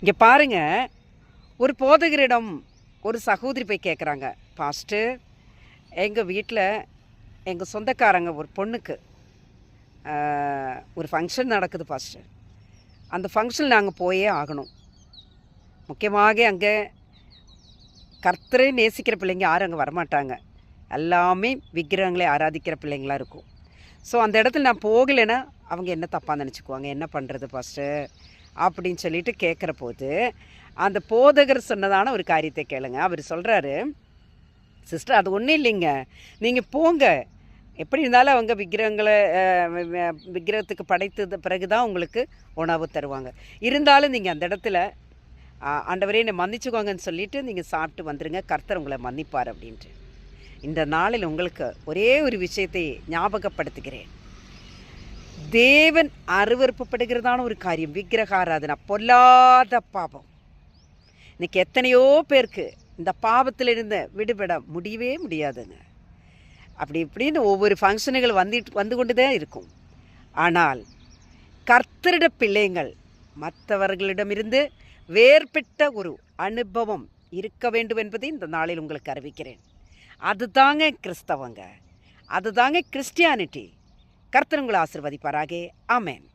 இங்கே பாருங்க, ஒரு போதகரிடம் ஒரு சகோதரி போய் கேட்குறாங்க, பாஸ்டர், எங்கள் வீட்டில் எங்கள் சொந்தக்காரங்க ஒரு பொண்ணுக்கு ஒரு ஃபங்க்ஷன் நடக்குது பாஸ்டர். அந்த ஃபங்க்ஷன் நாங்கள் போயே ஆகணும். முக்கியமாக அங்கே கர்த்தரை நேசிக்கிற பிள்ளைங்க யாரும் அங்கே வரமாட்டாங்க. எல்லாமே விக்கிரகங்களை ஆராதிக்கிற பிள்ளைங்களாக இருக்கும். ஸோ அந்த இடத்துல நான் போகலைன்னா அவங்க என்ன தப்பாக நினச்சிக்குவாங்க, என்ன பண்ணுறது பாஸ்டர் அப்படின்னு சொல்லிட்டு கேட்குற போது, அந்த போதகர் சொன்னதான ஒரு காரியத்தை கேளுங்க. அவர் சொல்கிறாரு, சிஸ்டர் அது ஒன்றும் இல்லைங்க, நீங்கள் போங்க, எப்படி இருந்தாலும் அவங்க விக்கிரகத்துக்கு படைத்தது பிறகு தான் உங்களுக்கு உணவு தருவாங்க. இருந்தாலும் நீங்கள் அந்த இடத்துல ஆண்டவரே என்னை மன்னிச்சுக்கோங்கன்னு சொல்லிவிட்டு நீங்கள் சாப்பிட்டு வந்துடுங்க, கர்த்தர் உங்களை மன்னிப்பார் அப்படின்ட்டு. இந்த நாளில் உங்களுக்கு ஒரே ஒரு விஷயத்தை ஞாபகப்படுத்துகிறேன். தேவன் அருவருப்படுகிறதான ஒரு காரியம் விக்கிரக ஆராதனை, பொல்லாத பாவம். இன்னைக்கு எத்தனையோ பேருக்கு இந்த பாவத்திலிருந்து விடுபட முடியவே முடியாதுங்க. அப்படி இப்படின்னு ஒவ்வொரு ஃபங்க்ஷனுகள் வந்து கொண்டு தான் இருக்கும். ஆனால் கர்த்தரிட பிள்ளைங்கள் மற்றவர்களிடமிருந்து வேறுபட்ட ஒரு அனுபவம் இருக்க வேண்டும் என்பதை இந்த நாளில் உங்களுக்கு அறிவிக்கிறேன். அதுதாங்க கிறிஸ்தவங்க, அதுதாங்க கிறிஸ்டியானிட்டி. கர்த்தர் உங்களை ஆசீர்வதிப்பாராக. ஆமென்.